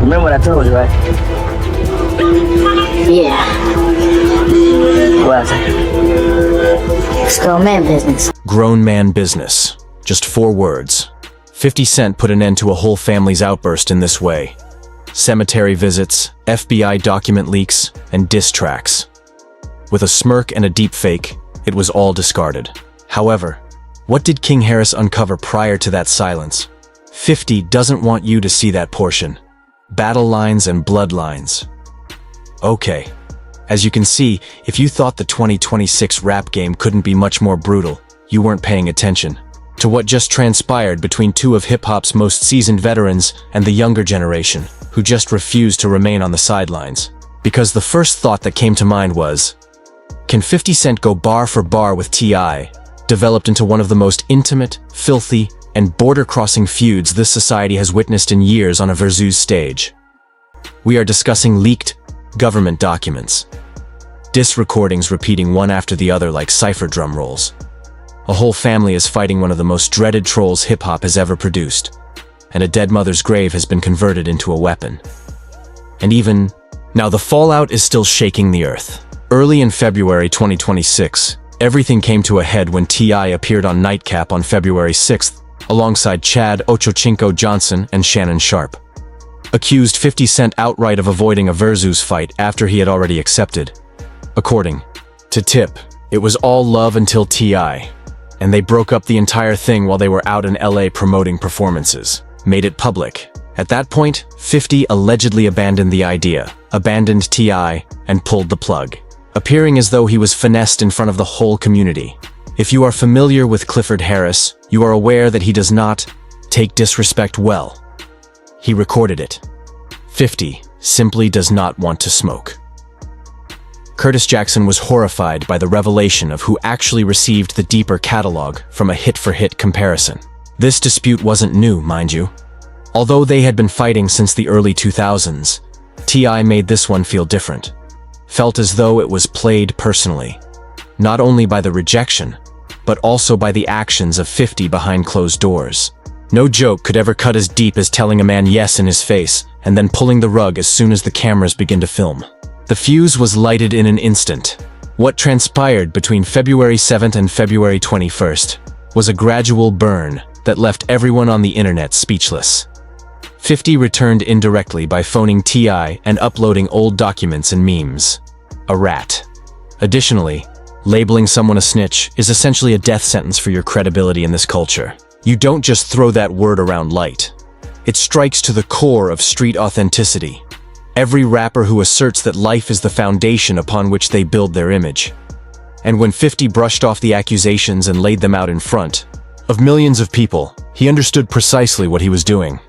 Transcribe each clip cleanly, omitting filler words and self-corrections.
Remember what I told you, right? Yeah. What else? It's grown man business. Grown man business. Just 4 words. 50 Cent put an end to a whole family's outburst in this way. Cemetery visits, FBI document leaks, and diss tracks. With a smirk and a deep fake, it was all discarded. However, what did King Harris uncover prior to that silence? 50 doesn't want you to see that portion. Battle lines and bloodlines. Okay. As you can see, if you thought the 2026 rap game couldn't be much more brutal, you weren't paying attention to what just transpired between 2 of hip-hop's most seasoned veterans and the younger generation, who just refused to remain on the sidelines. Because the first thought that came to mind was, can 50 Cent go bar for bar with T.I., developed into one of the most intimate, filthy, and border-crossing feuds this society has witnessed in years on a Versus stage? We are discussing leaked government documents. Diss recordings repeating one after the other like cipher drum rolls. A whole family is fighting one of the most dreaded trolls hip-hop has ever produced, and a dead mother's grave has been converted into a weapon. And even now, the fallout is still shaking the earth. Early in February 2026, everything came to a head when T.I. appeared on Nightcap on February 6th, alongside Chad Ochochinco Johnson and Shannon Sharp. Accused 50 Cent outright of avoiding a Versus fight after he had already accepted. According to Tip, it was all love until T.I., and they broke up the entire thing while they were out in LA promoting performances. Made it public. At that point, 50 allegedly abandoned the idea, abandoned T.I., and pulled the plug, appearing as though he was finessed in front of the whole community. If you are familiar with Clifford Harris, you are aware that he does not take disrespect well. He recorded it. 50 simply does not want to smoke. Curtis Jackson was horrified by the revelation of who actually received the deeper catalog from a hit-for-hit comparison. This dispute wasn't new, mind you. Although they had been fighting since the early 2000s, T.I. made this one feel different. Felt as though it was played personally. Not only by the rejection, but also by the actions of 50 behind closed doors. No joke could ever cut as deep as telling a man yes in his face and then pulling the rug as soon as the cameras begin to film. The fuse was lighted in an instant. What transpired between February 7th and February 21st was a gradual burn that left everyone on the internet speechless. 50 returned indirectly by phoning T.I. and uploading old documents and memes. A rat. Additionally, labeling someone a snitch is essentially a death sentence for your credibility in this culture. You don't just throw that word around light. It strikes to the core of street authenticity. Every rapper who asserts that life is the foundation upon which they build their image. And when 50 brushed off the accusations and laid them out in front of millions of people, he understood precisely what he was doing.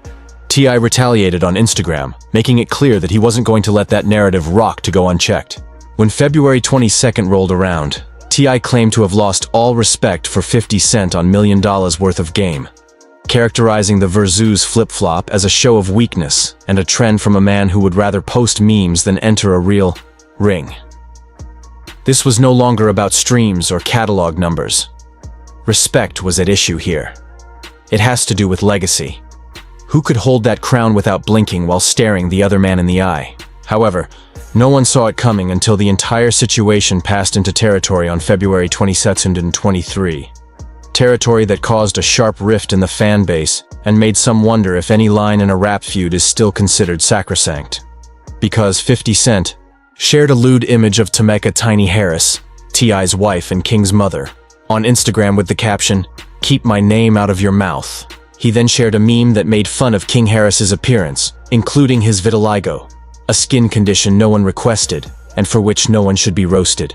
T.I. retaliated on Instagram, making it clear that he wasn't going to let that narrative rock to go unchecked. When February 22nd rolled around, T.I. claimed to have lost all respect for 50 Cent on $1 million worth of game, characterizing the Versus flip-flop as a show of weakness and a trend from a man who would rather post memes than enter a real ring. This was no longer about streams or catalog numbers. Respect was at issue here. It has to do with legacy. Who could hold that crown without blinking while staring the other man in the eye? However, no one saw it coming until the entire situation passed into territory on February 22nd and 23. Territory that caused a sharp rift in the fan base and made some wonder if any line in a rap feud is still considered sacrosanct. Because 50 Cent shared a lewd image of Tameka Tiny Harris, T.I.'s wife and King's mother, on Instagram with the caption, "Keep my name out of your mouth." He then shared a meme that made fun of King Harris's appearance, including his vitiligo, a skin condition no one requested and for which no one should be roasted.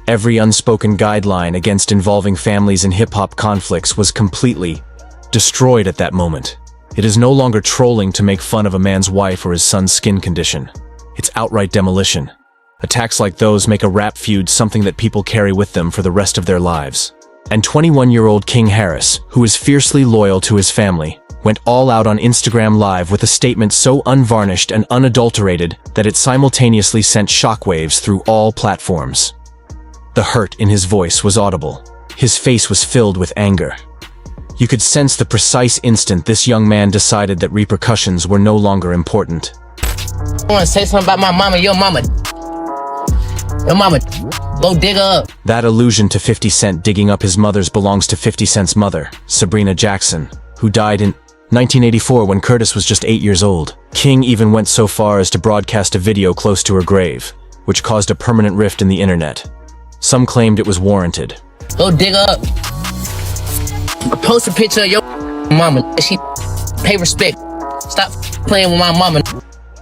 Every unspoken guideline against involving families in hip-hop conflicts was completely destroyed at that moment. It is no longer trolling to make fun of a man's wife or his son's skin condition. It's outright demolition. Attacks like those make a rap feud something that people carry with them for the rest of their lives. And 21-year-old King Harris, who is fiercely loyal to his family, went all out on Instagram Live with a statement so unvarnished and unadulterated that it simultaneously sent shockwaves through all platforms. The hurt in his voice was audible. His face was filled with anger. You could sense the precise instant this young man decided that repercussions were no longer important. I want to say something about my mama. Your mama. Go dig her up. That allusion to 50 Cent digging up his mother's belongs to 50 Cent's mother, Sabrina Jackson, who died in 1984 when Curtis was just 8 years old. King even went so far as to broadcast a video close to her grave, which caused a permanent rift in the internet. Some claimed it was warranted. Go dig her up. Post a picture of your mama. She pay respect. Stop playing with my mama.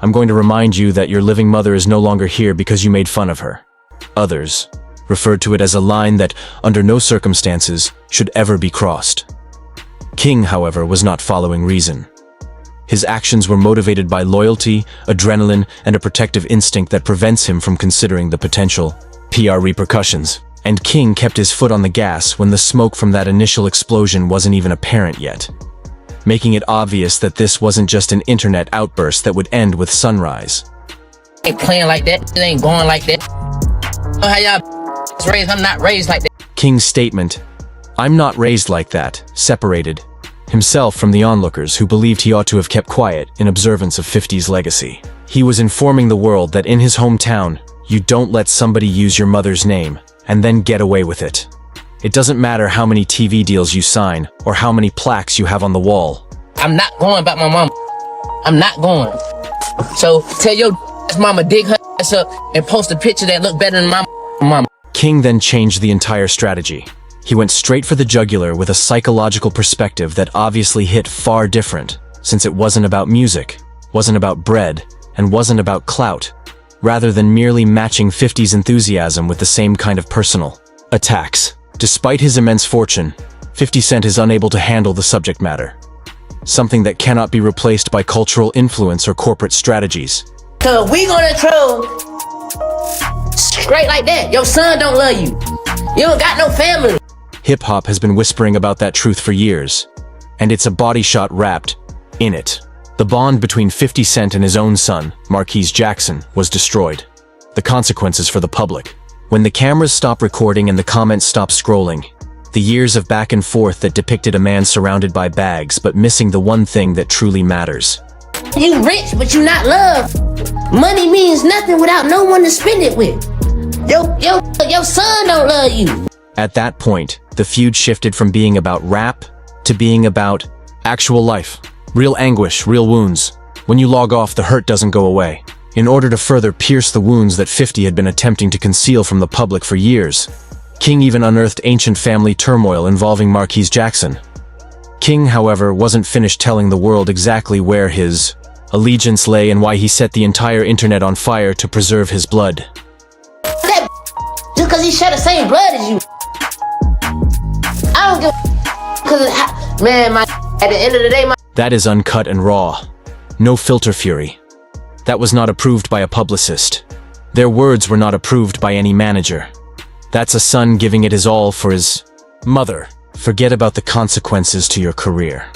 I'm going to remind you that your living mother is no longer here because you made fun of her. Others referred to it as a line that, under no circumstances, should ever be crossed. King, however, was not following reason. His actions were motivated by loyalty, adrenaline, and a protective instinct that prevents him from considering the potential PR repercussions. And King kept his foot on the gas when the smoke from that initial explosion wasn't even apparent yet, making it obvious that this wasn't just an internet outburst that would end with sunrise. Ain't playing like that. It ain't going like that. How y'all raised? I'm not raised like that. King's statement, "I'm not raised like that," separated himself from the onlookers who believed he ought to have kept quiet in observance of 50's legacy. He was informing the world that in his hometown, you don't let somebody use your mother's name and then get away with it. It doesn't matter how many TV deals you sign or how many plaques you have on the wall. I'm not going about my mama. I'm not going. So tell your mama dig her ass up and post a picture that look better than my mama. King then changed the entire strategy. He went straight for the jugular with a psychological perspective that obviously hit far different, since it wasn't about music, wasn't about bread, and wasn't about clout, rather than merely matching 50's enthusiasm with the same kind of personal attacks. Despite his immense fortune, 50 Cent is unable to handle the subject matter, something that cannot be replaced by cultural influence or corporate strategies. So we gonna troll straight like that. Your son don't love you. You don't got no family. Hip-hop has been whispering about that truth for years, and it's a body shot wrapped in it. The bond between 50 Cent and his own son, Marquise Jackson, was destroyed. The consequences for the public. When the cameras stop recording and the comments stop scrolling, the years of back and forth that depicted a man surrounded by bags but missing the one thing that truly matters. You rich, but you not loved. Money means nothing without no one to spend it with. Your son don't love you. At that point, the feud shifted from being about rap to being about actual life. Real anguish, real wounds. When you log off, the hurt doesn't go away. In order to further pierce the wounds that 50 had been attempting to conceal from the public for years, King even unearthed ancient family turmoil involving Marquise Jackson. King, however, wasn't finished telling the world exactly where his allegiance lay and why he set the entire internet on fire to preserve his blood. That just because he share the same blood as you. I don't give because man, at the end of the day, That is uncut and raw. No filter fury. That was not approved by a publicist. Their words were not approved by any manager. That's a son giving it his all for his mother. Forget about the consequences to your career.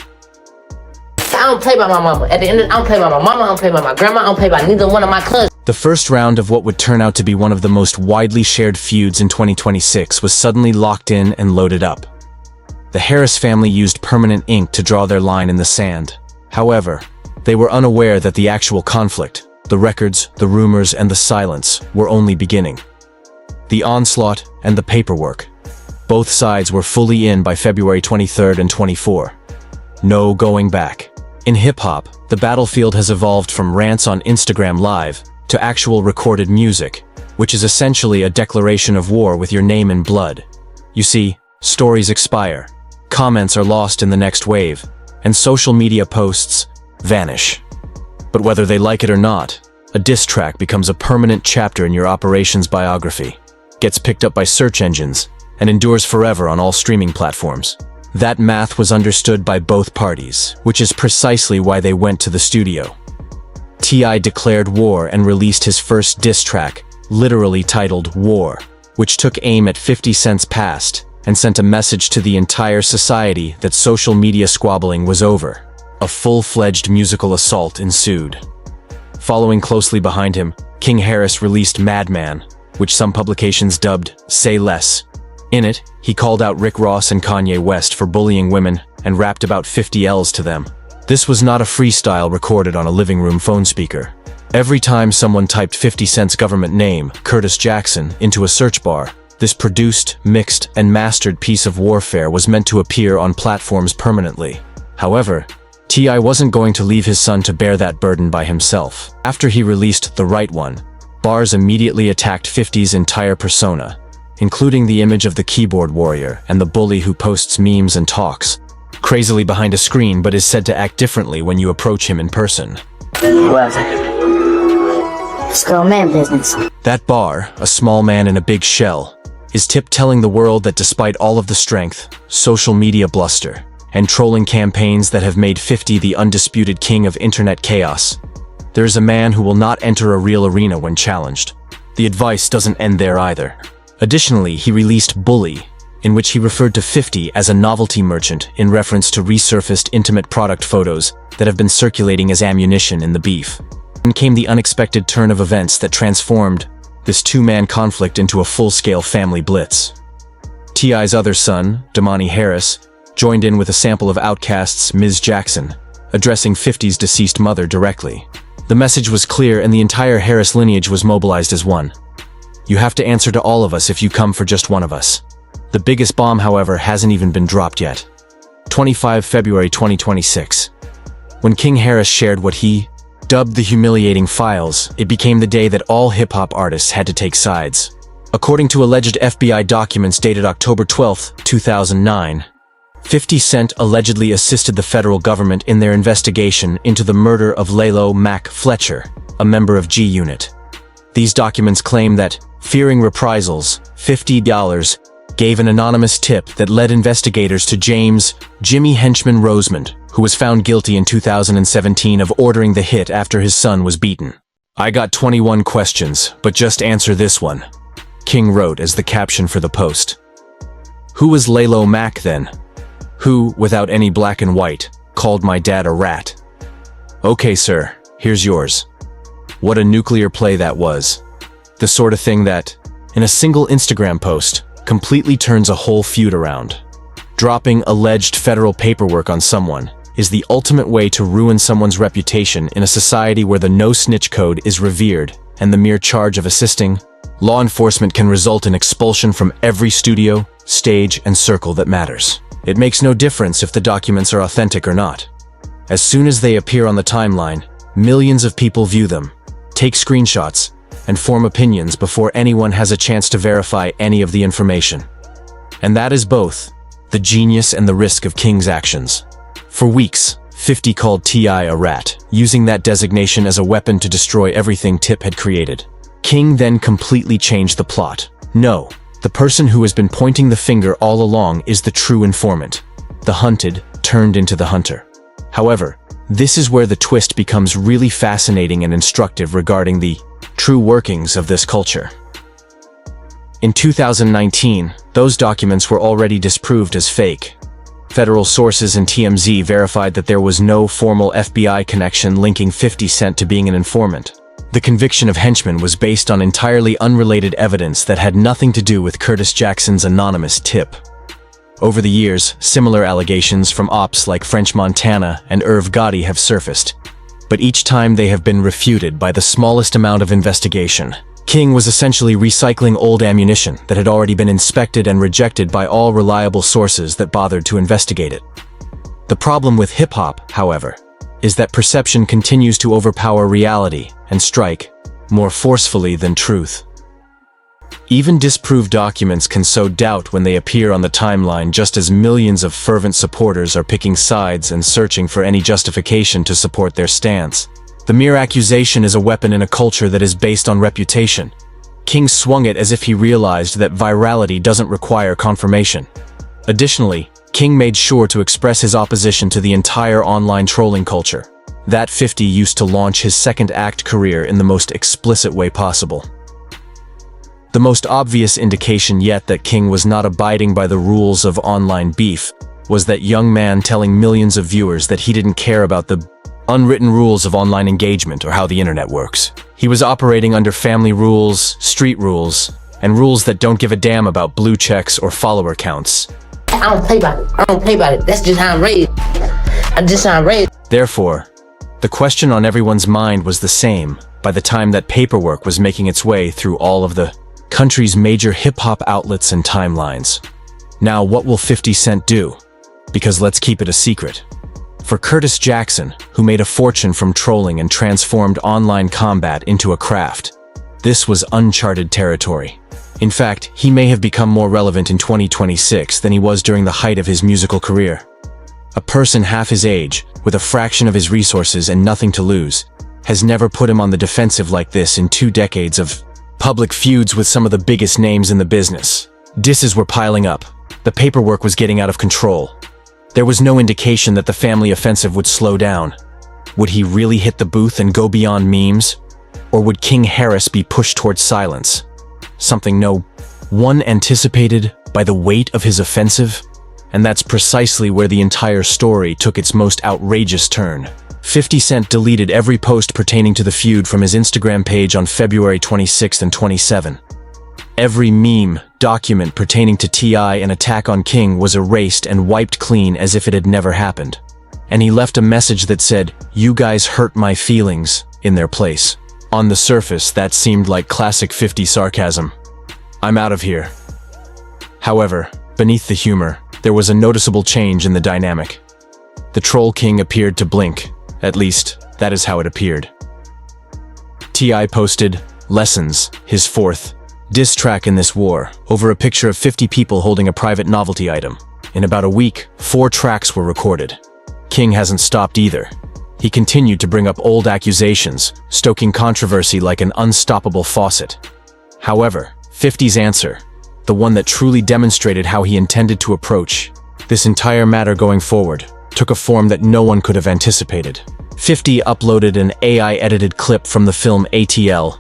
I don't play by my mama. At the end, I don't play by my mama, I don't play by my grandma, I don't play by neither one of my cousins. The first round of what would turn out to be one of the most widely shared feuds in 2026 was suddenly locked in and loaded up. The Harris family used permanent ink to draw their line in the sand. However, they were unaware that the actual conflict, the records, the rumors, and the silence were only beginning. The onslaught and the paperwork. Both sides were fully in by February 23rd and 24. No going back. In hip-hop, the battlefield has evolved from rants on Instagram Live to actual recorded music, which is essentially a declaration of war with your name in blood. You see, stories expire, comments are lost in the next wave, and social media posts vanish. But whether they like it or not, a diss track becomes a permanent chapter in your operations biography, gets picked up by search engines, and endures forever on all streaming platforms. That math was understood by both parties, which is precisely why they went to the studio. T.I. declared war and released his first diss track, literally titled War, which took aim at 50 Cent's past and sent a message to the entire society that social media squabbling was over. A full-fledged musical assault ensued. Following closely behind him, King Harris released Madman, which some publications dubbed Say Less. In it, he called out Rick Ross and Kanye West for bullying women and rapped about 50 L's to them. This was not a freestyle recorded on a living room phone speaker. Every time someone typed 50 Cent's government name, Curtis Jackson, into a search bar, this produced, mixed, and mastered piece of warfare was meant to appear on platforms permanently. However, T.I. wasn't going to leave his son to bear that burden by himself. After he released The Right One, bars immediately attacked 50's entire persona, including the image of the keyboard warrior and the bully who posts memes and talks crazily behind a screen but is said to act differently when you approach him in person. One second. It's grown man business. That bar, a small man in a big shell, is Tip telling the world that despite all of the strength, social media bluster, and trolling campaigns that have made 50 the undisputed king of internet chaos, there is a man who will not enter a real arena when challenged. The advice doesn't end there either. Additionally, he released Bully, in which he referred to 50 as a novelty merchant in reference to resurfaced intimate product photos that have been circulating as ammunition in the beef. Then came the unexpected turn of events that transformed this two-man conflict into a full-scale family blitz. T.I.'s other son, Damani Harris, joined in with a sample of Outkast's Ms. Jackson, addressing 50's deceased mother directly. The message was clear and the entire Harris lineage was mobilized as one. You have to answer to all of us if you come for just one of us. The biggest bomb, however, hasn't even been dropped yet. 25 February 2026. When King Harris shared what he dubbed the humiliating files, it became the day that all hip-hop artists had to take sides. According to alleged FBI documents dated October 12, 2009, 50 Cent allegedly assisted the federal government in their investigation into the murder of Lalo Mac Fletcher, a member of G Unit. These documents claim that, fearing reprisals, $50 gave an anonymous tip that led investigators to James Jimmy Henchman Rosemond, who was found guilty in 2017 of ordering the hit after his son was beaten. "I got 21 questions, but just answer this one," King wrote as the caption for the post. Who was Lalo Mac then? Who, without any black and white, called my dad a rat? Okay, sir, here's yours. What a nuclear play that was. The sort of thing that, in a single Instagram post, completely turns a whole feud around. Dropping alleged federal paperwork on someone is the ultimate way to ruin someone's reputation in a society where the no-snitch code is revered and the mere charge of assisting law enforcement can result in expulsion from every studio, stage, and circle that matters. It makes no difference if the documents are authentic or not. As soon as they appear on the timeline, millions of people view them, take screenshots, and form opinions before anyone has a chance to verify any of the information. And that is both the genius and the risk of King's actions. For weeks, 50 called T.I. a rat, using that designation as a weapon to destroy everything Tip had created. King then completely changed the plot. No, the person who has been pointing the finger all along is the true informant. The hunted turned into the hunter. However, this is where the twist becomes really fascinating and instructive regarding the true workings of this culture. In 2019, those documents were already disproved as fake. Federal sources and TMZ verified that there was no formal FBI connection linking 50 Cent to being an informant. The conviction of Henchman was based on entirely unrelated evidence that had nothing to do with Curtis Jackson's anonymous tip. Over the years, similar allegations from ops like French Montana and Irv Gotti have surfaced, but each time they have been refuted by the smallest amount of investigation. King was essentially recycling old ammunition that had already been inspected and rejected by all reliable sources that bothered to investigate it. The problem with hip-hop, however, is that perception continues to overpower reality and strike more forcefully than truth. Even disproved documents can sow doubt when they appear on the timeline, just as millions of fervent supporters are picking sides and searching for any justification to support their stance. The mere accusation is a weapon in a culture that is based on reputation. King swung it as if he realized that virality doesn't require confirmation. Additionally, King made sure to express his opposition to the entire online trolling culture. That 50 used to launch his second act career in the most explicit way possible. The most obvious indication yet that King was not abiding by the rules of online beef was that young man telling millions of viewers that he didn't care about the unwritten rules of online engagement or how the internet works. He was operating under family rules, street rules, and rules that don't give a damn about blue checks or follower counts. I don't play about it. I don't play about it. That's just how I'm raised. Therefore, the question on everyone's mind was the same by the time that paperwork was making its way through all of the country's major hip-hop outlets and timelines. Now, what will 50 Cent do? Because let's keep it a secret. For Curtis Jackson, who made a fortune from trolling and transformed online combat into a craft, this was uncharted territory. In fact, he may have become more relevant in 2026 than he was during the height of his musical career. A person half his age, with a fraction of his resources and nothing to lose, has never put him on the defensive like this in 2 decades of public feuds with some of the biggest names in the business. Disses were piling up. The paperwork was getting out of control. There was no indication that the family offensive would slow down. Would he really hit the booth and go beyond memes? Or would King Harris be pushed towards silence? Something no one anticipated by the weight of his offensive? And that's precisely where the entire story took its most outrageous turn. 50 Cent deleted every post pertaining to the feud from his Instagram page on February 26th and 27. Every meme, document pertaining to T.I. and attack on King was erased and wiped clean as if it had never happened. And he left a message that said, "You guys hurt my feelings," in their place. On the surface, that seemed like classic 50 sarcasm. I'm out of here. However, beneath the humor, there was a noticeable change in the dynamic. The Troll King appeared to blink. At least, that is how it appeared. T.I. posted, "Lessons," his 4th diss track in this war, over a picture of 50 people holding a private novelty item. In about a week, 4 tracks were recorded. King hasn't stopped either. He continued to bring up old accusations, stoking controversy like an unstoppable faucet. However, 50's answer, the one that truly demonstrated how he intended to approach this entire matter going forward, took a form that no one could have anticipated. 50 uploaded an AI-edited clip from the film ATL,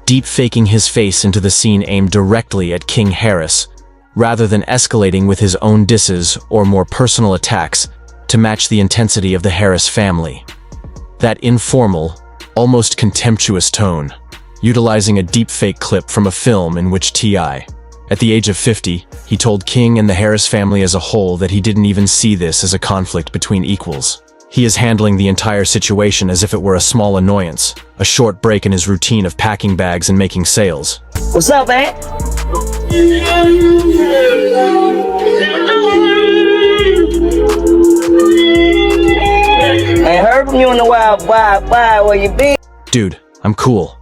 deep-faking his face into the scene aimed directly at King Harris, rather than escalating with his own disses or more personal attacks to match the intensity of the Harris family. That informal, almost contemptuous tone, utilizing a deepfake clip from a film in which T.I. At the age of 50, he told King and the Harris family as a whole that he didn't even see this as a conflict between equals. He is handling the entire situation as if it were a small annoyance, a short break in his routine of packing bags and making sales. What's up, man? Ain't heard from you in a while. Why? Where you been? Dude, I'm cool.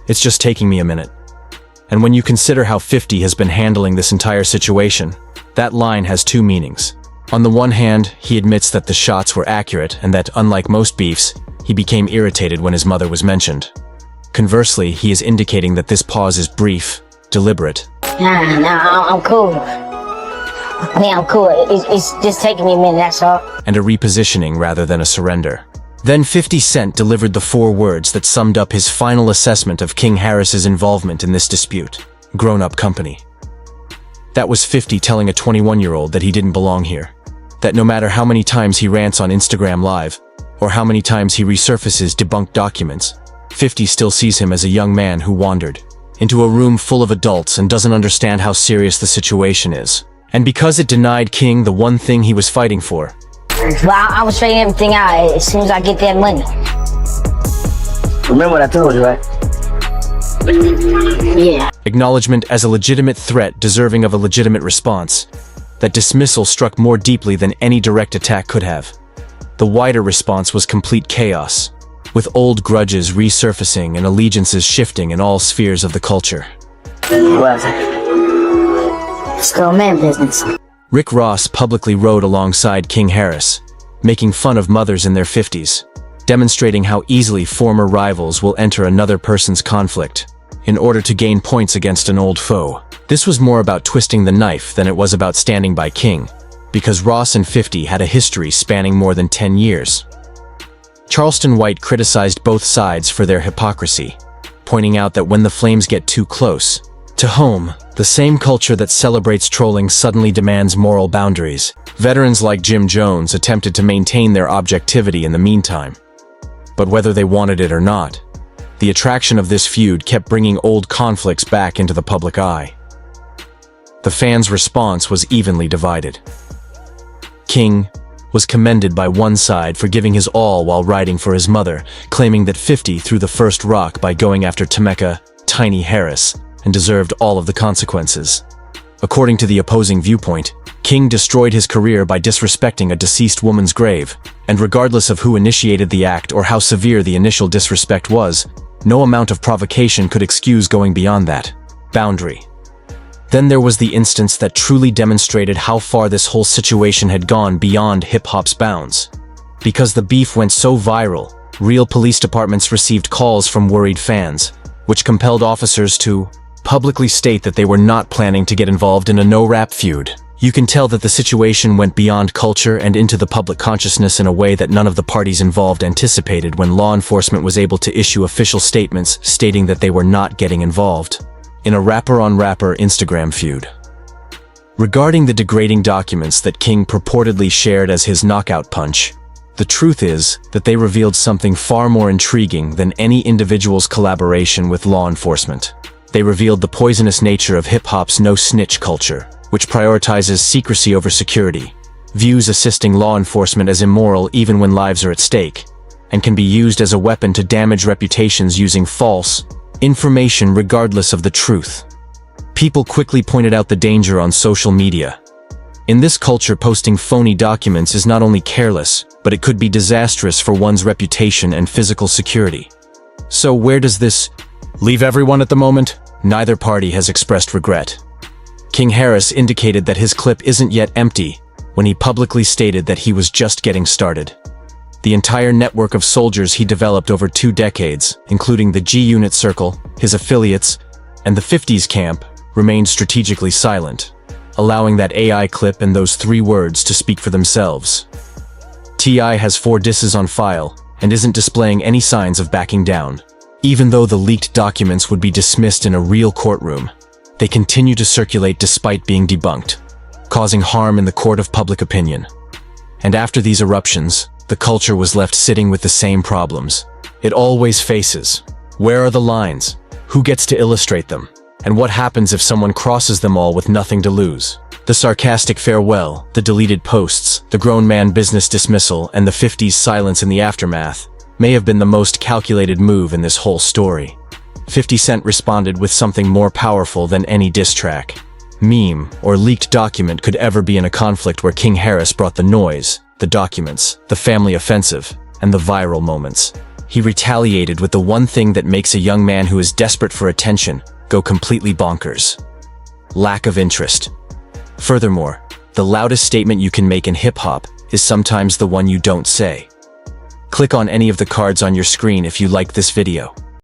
It's just taking me a minute. And when you consider how 50 has been handling this entire situation, that line has 2 meanings. On the one hand, he admits that the shots were accurate and that, unlike most beefs, he became irritated when his mother was mentioned. Conversely, he is indicating that this pause is brief, deliberate. Nah, I'm cool. I'm cool. It's just taking me a minute, that's all. And a repositioning rather than a surrender. Then 50 Cent delivered the 4 words that summed up his final assessment of King Harris's involvement in this dispute. Grown-up company. That was 50 telling a 21-year-old that he didn't belong here. That no matter how many times he rants on Instagram Live, or how many times he resurfaces debunked documents, 50 still sees him as a young man who wandered into a room full of adults and doesn't understand how serious the situation is. And because it denied King the one thing he was fighting for. Well, I was trading everything out as soon as I get that money. Remember what I told you, right? Yeah. Acknowledgement as a legitimate threat deserving of a legitimate response. That dismissal struck more deeply than any direct attack could have. The wider response was complete chaos, with old grudges resurfacing and allegiances shifting in all spheres of the culture. What? It's grown man business. Rick Ross publicly rode alongside King Harris, making fun of mothers in their 50s, demonstrating how easily former rivals will enter another person's conflict in order to gain points against an old foe. This was more about twisting the knife than it was about standing by King, because Ross and 50 had a history spanning more than 10 years. Charleston White criticized both sides for their hypocrisy, pointing out that when the flames get too close to home, the same culture that celebrates trolling suddenly demands moral boundaries. Veterans like Jim Jones attempted to maintain their objectivity in the meantime. But whether they wanted it or not, the attraction of this feud kept bringing old conflicts back into the public eye. The fans' response was evenly divided. King was commended by one side for giving his all while riding for his mother, claiming that 50 threw the first rock by going after Temeka, Tiny Harris, and deserved all of the consequences. According to the opposing viewpoint, King destroyed his career by disrespecting a deceased woman's grave, and regardless of who initiated the act or how severe the initial disrespect was, no amount of provocation could excuse going beyond that boundary. Then there was the instance that truly demonstrated how far this whole situation had gone beyond hip-hop's bounds. Because the beef went so viral, real police departments received calls from worried fans, which compelled officers to publicly state that they were not planning to get involved in a no-rap feud. You can tell that the situation went beyond culture and into the public consciousness in a way that none of the parties involved anticipated when law enforcement was able to issue official statements stating that they were not getting involved in a rapper-on-rapper Instagram feud. Regarding the degrading documents that King purportedly shared as his knockout punch, the truth is that they revealed something far more intriguing than any individual's collaboration with law enforcement. They revealed the poisonous nature of hip-hop's no-snitch culture, which prioritizes secrecy over security, views assisting law enforcement as immoral even when lives are at stake, and can be used as a weapon to damage reputations using false information regardless of the truth. People quickly pointed out the danger on social media. In this culture, posting phony documents is not only careless, but it could be disastrous for one's reputation and physical security. So where does this leave everyone at the moment? Neither party has expressed regret. King Harris indicated that his clip isn't yet empty when he publicly stated that he was just getting started. The entire network of soldiers he developed over 2 decades, including the G-Unit Circle, his affiliates, and the 50s camp, remained strategically silent, allowing that AI clip and those 3 words to speak for themselves. T.I. has 4 disses on file and isn't displaying any signs of backing down. Even though the leaked documents would be dismissed in a real courtroom, they continue to circulate despite being debunked, causing harm in the court of public opinion. And after these eruptions, the culture was left sitting with the same problems it always faces. Where are the lines? Who gets to illustrate them? And what happens if someone crosses them all with nothing to lose? The sarcastic farewell, the deleted posts, the grown man business dismissal, and the 50s silence in the aftermath may have been the most calculated move in this whole story. 50 Cent responded with something more powerful than any diss track, meme, or leaked document could ever be in a conflict where King Harris brought the noise, the documents, the family offensive, and the viral moments. He retaliated with the one thing that makes a young man who is desperate for attention go completely bonkers: lack of interest. Furthermore, the loudest statement you can make in hip-hop is sometimes the one you don't say. Click on any of the cards on your screen if you liked this video.